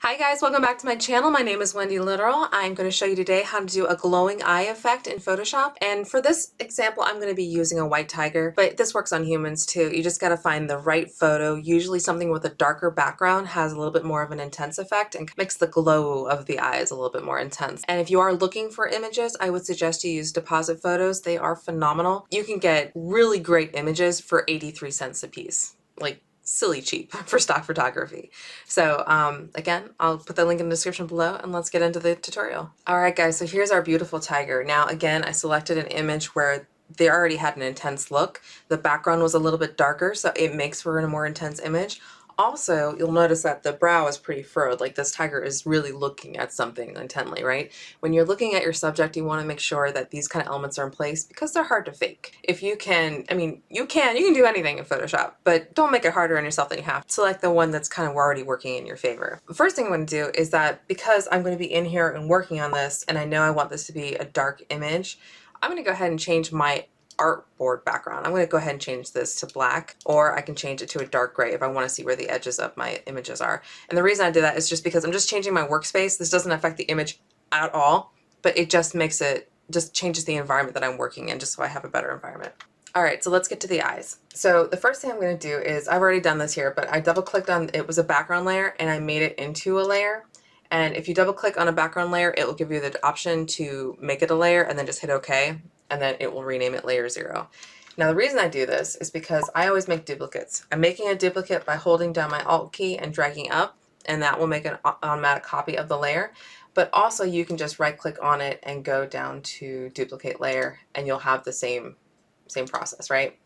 Hi guys, welcome back to my channel. My name is Wendy Literal. I'm going to show you today how to do a glowing eye effect in Photoshop. And for this example, I'm going to be using a white tiger, but this works on humans too. You just got to find the right photo. Usually something with a darker background has a little bit more of an intense effect and makes the glow of the eyes a little bit more intense. And if you are looking for images, I would suggest you use deposit photos. They are phenomenal. You can get really great images for 83 cents a piece. Like, silly cheap for stock photography. So again, I'll put the link in the description below and let's get into the tutorial. All right guys, so here's our beautiful tiger. Now again, I selected an image where they already had an intense look. The background was a little bit darker, so it makes for a more intense image. Also, you'll notice that the brow is pretty furrowed, like this tiger is really looking at something intently, right? When you're looking at your subject, you want to make sure that these kind of elements are in place because they're hard to fake. If you can, I mean, you can do anything in Photoshop, but don't make it harder on yourself than you have. Select the one that's kind of already working in your favor. The first thing I'm going to do is that because I'm going to be in here and working on this, and I know I want this to be a dark image, I'm going to go ahead and change my artboard background. I'm going to go ahead and change this to black, or I can change it to a dark gray if I want to see where the edges of my images are. And the reason I did that is just because I'm just changing my workspace. This doesn't affect the image at all, but it just makes it, just changes the environment that I'm working in, just so I have a better environment. All right, so let's get to the eyes. So the first thing I'm going to do is, I've already done this here, but I double clicked on, it was a background layer and I made it into a layer. And if you double click on a background layer, it will give you the option to make it a layer and then just hit OK. And then it will rename it layer 0. Now the reason I do this is because I always make duplicates. I'm making a duplicate by holding down my Alt key and dragging up, and that will make an automatic copy of the layer. But also you can just right click on it and go down to duplicate layer and you'll have the same process, right?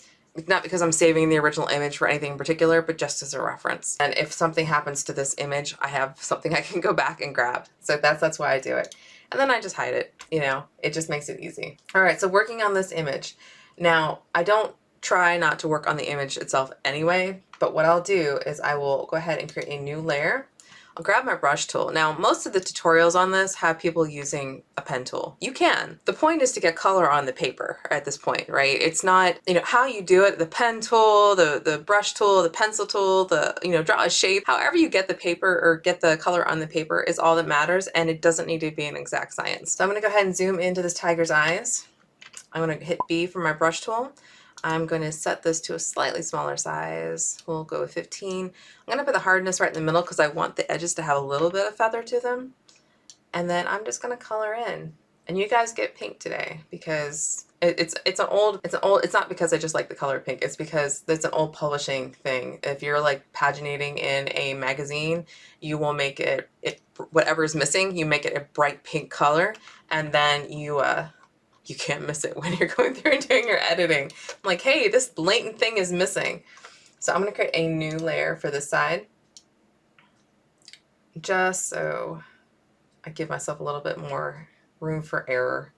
Not because I'm saving the original image for anything in particular, but just as a reference. And if something happens to this image, I have something I can go back and grab. So that's why I do it. And then I just hide it, you know, it just makes it easy. All right, so working on this image. Now, I don't try not to work on the image itself anyway, but what I'll do is I will go ahead and create a new layer. I'll grab my brush tool. Now, most of the tutorials on this have people using a pen tool. You can. The point is to get color on the paper at this point, right? It's not, you know, how you do it, the pen tool, the brush tool, the pencil tool, the, you know, draw a shape. However you get the paper or get the color on the paper is all that matters, and it doesn't need to be an exact science. So I'm going to go ahead and zoom into this tiger's eyes. I'm going to hit B for my brush tool. I'm going to set this to a slightly smaller size. We'll go with 15. I'm going to put the hardness right in the middle because I want the edges to have a little bit of feather to them. And then I'm just going to color in. And you guys get pink today because it's not because I just like the color pink. It's because it's an old publishing thing. If you're like paginating in a magazine, you will make it whatever is missing, you make it a bright pink color, and then you can't miss it when you're going through and doing your editing. I'm like, hey, this blatant thing is missing. So I'm going to create a new layer for this side, just so I give myself a little bit more room for error.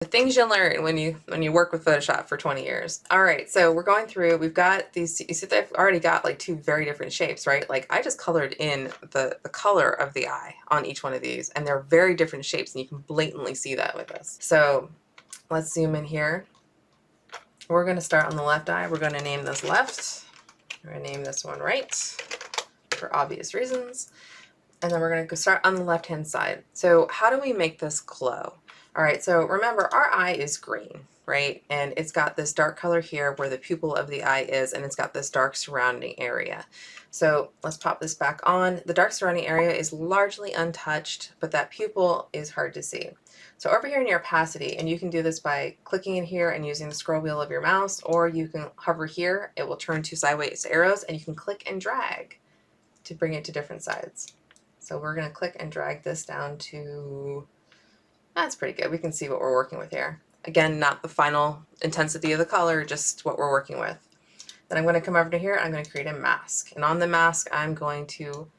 The things you learn when you work with Photoshop for 20 years. All right, so we're going through, we've got these, you see they've already got like two very different shapes, right? Like I just colored in the color of the eye on each one of these, and they're very different shapes, and you can blatantly see that with this. So let's zoom in here. We're going to start on the left eye. We're going to name this left. We're going to name this one right for obvious reasons. And then we're going to start on the left-hand side. So how do we make this glow? All right, so remember our eye is green, right? And it's got this dark color here where the pupil of the eye is, and it's got this dark surrounding area. So let's pop this back on. The dark surrounding area is largely untouched, but that pupil is hard to see. So over here in your opacity, and you can do this by clicking in here and using the scroll wheel of your mouse, or you can hover here, it will turn two sideways arrows, and you can click and drag to bring it to different sides. So we're going to click and drag this down to, that's pretty good. We can see what we're working with here. Again, not the final intensity of the color, just what we're working with. Then I'm going to come over to here, I'm going to create a mask. And on the mask, I'm going to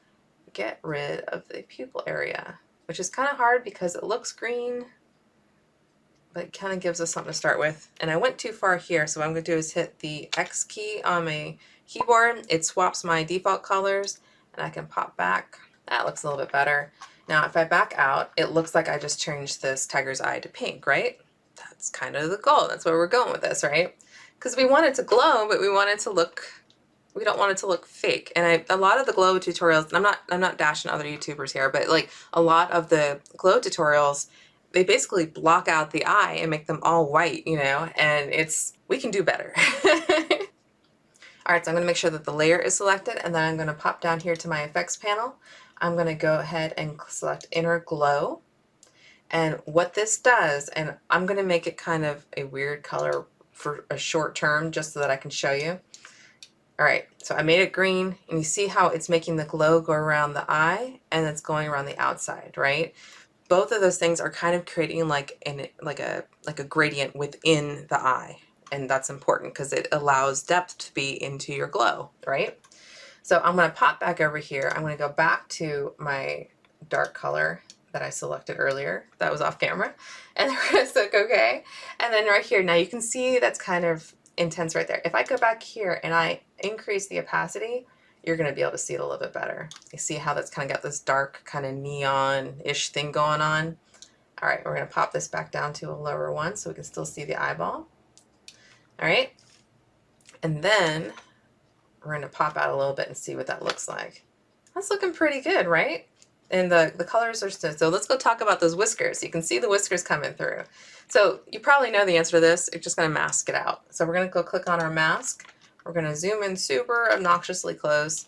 get rid of the pupil area, which is kind of hard because it looks green, but it kind of gives us something to start with. And I went too far here, so what I'm going to do is hit the X key on my keyboard. It swaps my default colors, and I can pop back. That looks a little bit better. Now, if I back out, it looks like I just changed this tiger's eye to pink, right? That's kind of the goal. That's where we're going with this, right? Because we want it to glow, but we want it to look We don't want it to look fake. And a lot of the glow tutorials, and I'm not dashing other YouTubers here, but like a lot of the glow tutorials, they basically block out the eye and make them all white, you know, and we can do better. All right, so I'm gonna make sure that the layer is selected, and then I'm gonna pop down here to my effects panel. I'm gonna go ahead and select Inner Glow. And what this does, and I'm gonna make it kind of a weird color for a short term just so that I can show you. All right, so I made it green, and you see how it's making the glow go around the eye and it's going around the outside, right? Both of those things are kind of creating like a gradient within the eye. And that's important because it allows depth to be into your glow, right? So I'm gonna pop back over here. I'm gonna go back to my dark color that I selected earlier. That was off camera. And then we're gonna click OK. And then right here, now you can see that's kind of intense right there. If I go back here and I increase the opacity, you're gonna be able to see it a little bit better. You see how that's kind of got this dark kind of neon-ish thing going on? All right, we're gonna pop this back down to a lower one so we can still see the eyeball. All right, and then we're gonna pop out a little bit and see what that looks like. That's looking pretty good, right? And the colors are still, so let's go talk about those whiskers. You can see the whiskers coming through. So you probably know the answer to this. You're just gonna mask it out. So we're gonna go click on our mask. We're gonna zoom in super obnoxiously close.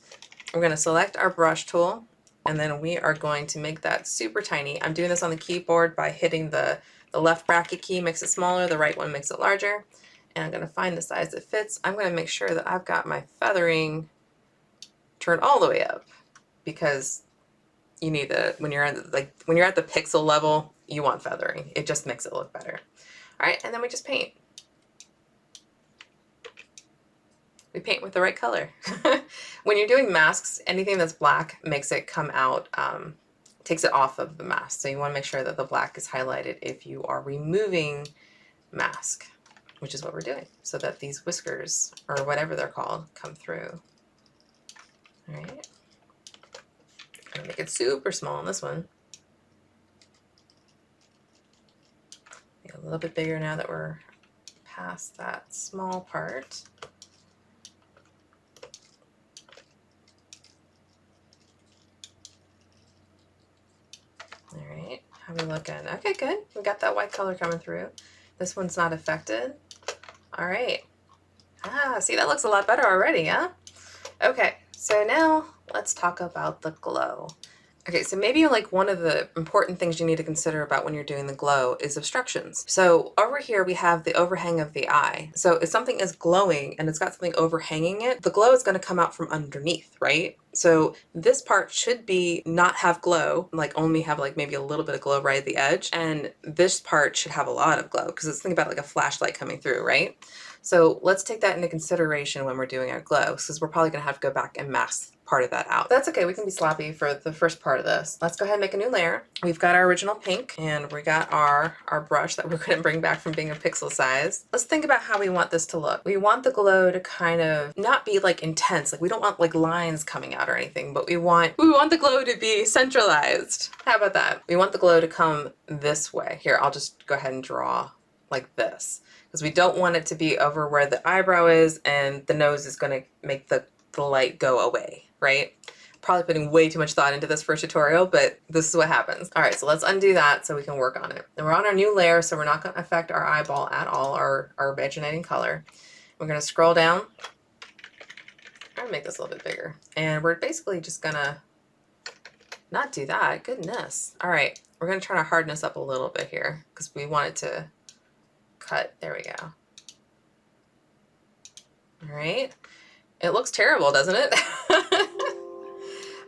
We're gonna select our brush tool, and then we are going to make that super tiny. I'm doing this on the keyboard by hitting the left bracket key makes it smaller, the right one makes it larger. And I'm gonna find the size that fits. I'm gonna make sure that I've got my feathering turned all the way up, because you need to, when you're at the pixel level, you want feathering. It just makes it look better. All right, and then we just paint. We paint with the right color. When you're doing masks, anything that's black makes it come out, takes it off of the mask. So you want to make sure that the black is highlighted if you are removing mask, which is what we're doing, so that these whiskers, or whatever they're called, come through. All right. I'm gonna make it super small on this one. Make it a little bit bigger now that we're past that small part. All right, how are we looking? Okay, good. We got that white color coming through. This one's not affected. All right. Ah, see, that looks a lot better already, huh? Okay, so now let's talk about the glow. Okay, so maybe like one of the important things you need to consider about when you're doing the glow is obstructions. So over here we have the overhang of the eye. So if something is glowing and it's got something overhanging it, the glow is going to come out from underneath, right? So this part should be not have glow, like only have like maybe a little bit of glow right at the edge. And this part should have a lot of glow, because it's think about like a flashlight coming through, right? So let's take that into consideration when we're doing our glow, because we're probably gonna have to go back and mask part of that out. That's okay, we can be sloppy for the first part of this. Let's go ahead and make a new layer. We've got our original pink, and we got our brush that we're gonna bring back from being a pixel size. Let's think about how we want this to look. We want the glow to kind of not be like intense, like we don't want like lines coming out or anything, but we want the glow to be centralized. How about that? We want the glow to come this way. Here, I'll just go ahead and draw like this, because we don't want it to be over where the eyebrow is and the nose is going to make the light go away, right? Probably putting way too much thought into this for a tutorial, but this is what happens. All right, so let's undo that so we can work on it. And we're on our new layer, so we're not going to affect our eyeball at all, our originating color. We're going to scroll down. I'm going to make this a little bit bigger. And we're basically just going to not do that. Goodness. All right, we're going to turn our hardness up a little bit here, because we want it to cut. There we go. All right. It looks terrible, doesn't it?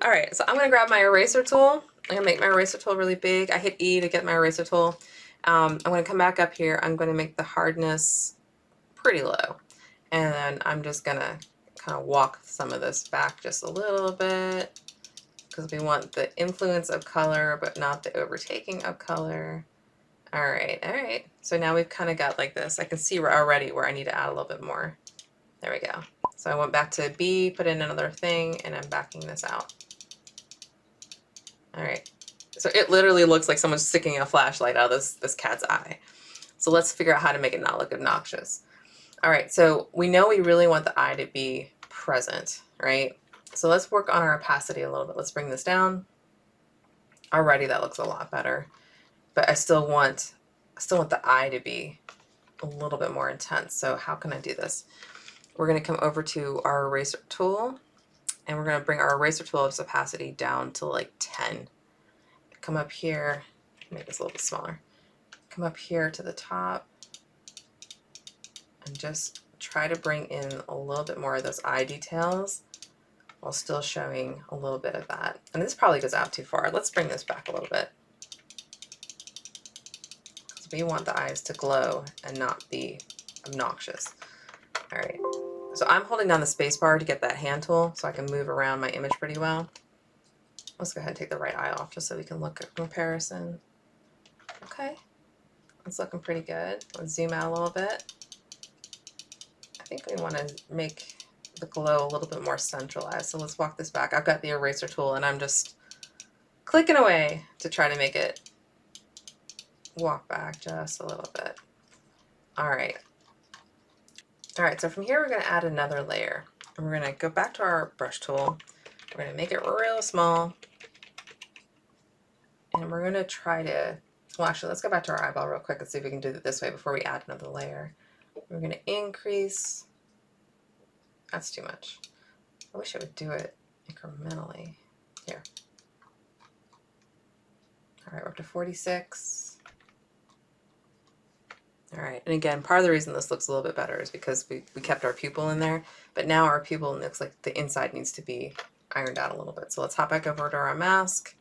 All right, so I'm gonna grab my eraser tool. I'm gonna make my eraser tool really big. I hit E to get my eraser tool. I'm gonna come back up here. I'm gonna make the hardness pretty low. And then I'm just gonna kind of walk some of this back just a little bit, because we want the influence of color, but not the overtaking of color. All right. So now we've kind of got like this. I can see already where I need to add a little bit more. There we go. So I went back to B, put in another thing, and I'm backing this out. All right. So it literally looks like someone's sticking a flashlight out of this cat's eye. So let's figure out how to make it not look obnoxious. All right, so we know we really want the eye to be present, right? So let's work on our opacity a little bit. Let's bring this down. Already that looks a lot better, but I still want the eye to be a little bit more intense. So how can I do this? We're going to come over to our eraser tool, and we're going to bring our eraser tool's opacity down to like 10. Come up here, make this a little bit smaller. Come up here to the top and just try to bring in a little bit more of those eye details while still showing a little bit of that. And this probably goes out too far. Let's bring this back a little bit. Because we want the eyes to glow and not be obnoxious. All right, so I'm holding down the space bar to get that hand tool so I can move around my image pretty well. Let's go ahead and take the right eye off just so we can look at comparison. Okay, it's looking pretty good. Let's zoom out a little bit. I think we want to make the glow a little bit more centralized. So let's walk this back. I've got the eraser tool and I'm just clicking away to try to make it walk back just a little bit. All right. All right, so from here we're going to add another layer. And we're going to go back to our brush tool. We're going to make it real small. And we're going to try to, well actually let's go back to our eyeball real quick and see if we can do it this way before we add another layer. We're going to increase. That's too much. I wish I would do it incrementally. Here. All right, we're up to 46. All right, and again, part of the reason this looks a little bit better is because we kept our pupil in there, but now our pupil looks like the inside needs to be ironed out a little bit. So let's hop back over to our mask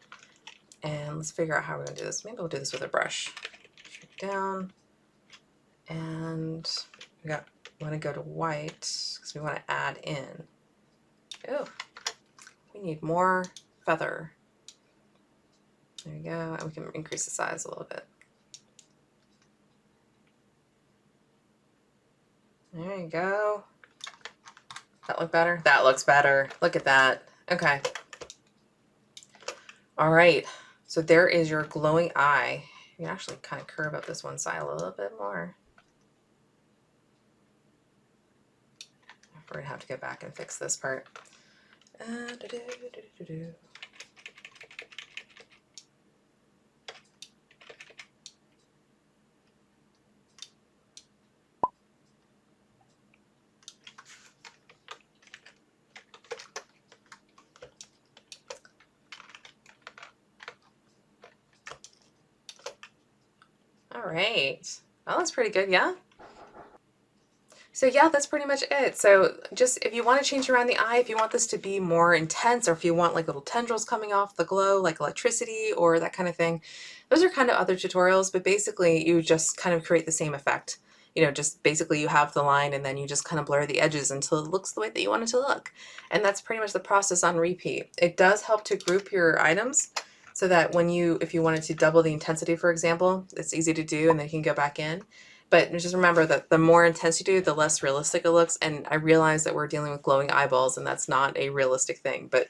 and let's figure out how we're going to do this. Maybe we'll do this with a brush. Straight down. And we want to go to white because we want to add in. Oh, we need more feather. There you go. And we can increase the size a little bit. There you go. That look better? That looks better. Look at that. Okay. All right. So there is your glowing eye. You can actually kind of curve up this one side a little bit more. We're gonna have to go back and fix this part. All right. Well, that's pretty good, yeah? So yeah, that's pretty much it. So just if you want to change around the eye, if you want this to be more intense, or if you want like little tendrils coming off the glow, like electricity or that kind of thing, those are kind of other tutorials, but basically you just kind of create the same effect. You know, just basically you have the line and then you just kind of blur the edges until it looks the way that you want it to look. And that's pretty much the process on repeat. It does help to group your items so that when if you wanted to double the intensity, for example, it's easy to do and then you can go back in. But just remember that the more intense you do, the less realistic it looks. And I realize that we're dealing with glowing eyeballs and that's not a realistic thing, but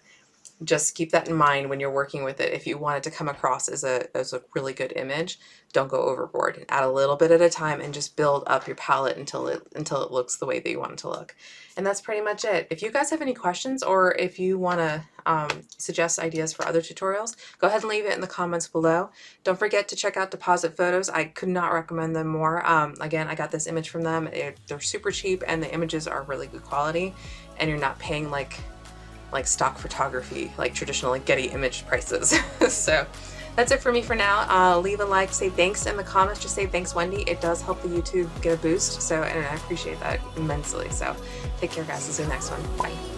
just keep that in mind when you're working with it. If you want it to come across as a really good image, don't go overboard. Add a little bit at a time and just build up your palette until it looks the way that you want it to look. And that's pretty much it. If you guys have any questions or if you want to suggest ideas for other tutorials, go ahead and leave it in the comments below. Don't forget to check out Deposit Photos. I could not recommend them more. Again, I got this image from them. They're super cheap and the images are really good quality and you're not paying like stock photography, like traditional like Getty image prices. So that's it for me for now. Leave a like, say thanks in the comments, just say thanks Wendy. It does help the YouTube get a boost. So, and I appreciate that immensely. So take care guys, see you in the next one. Bye.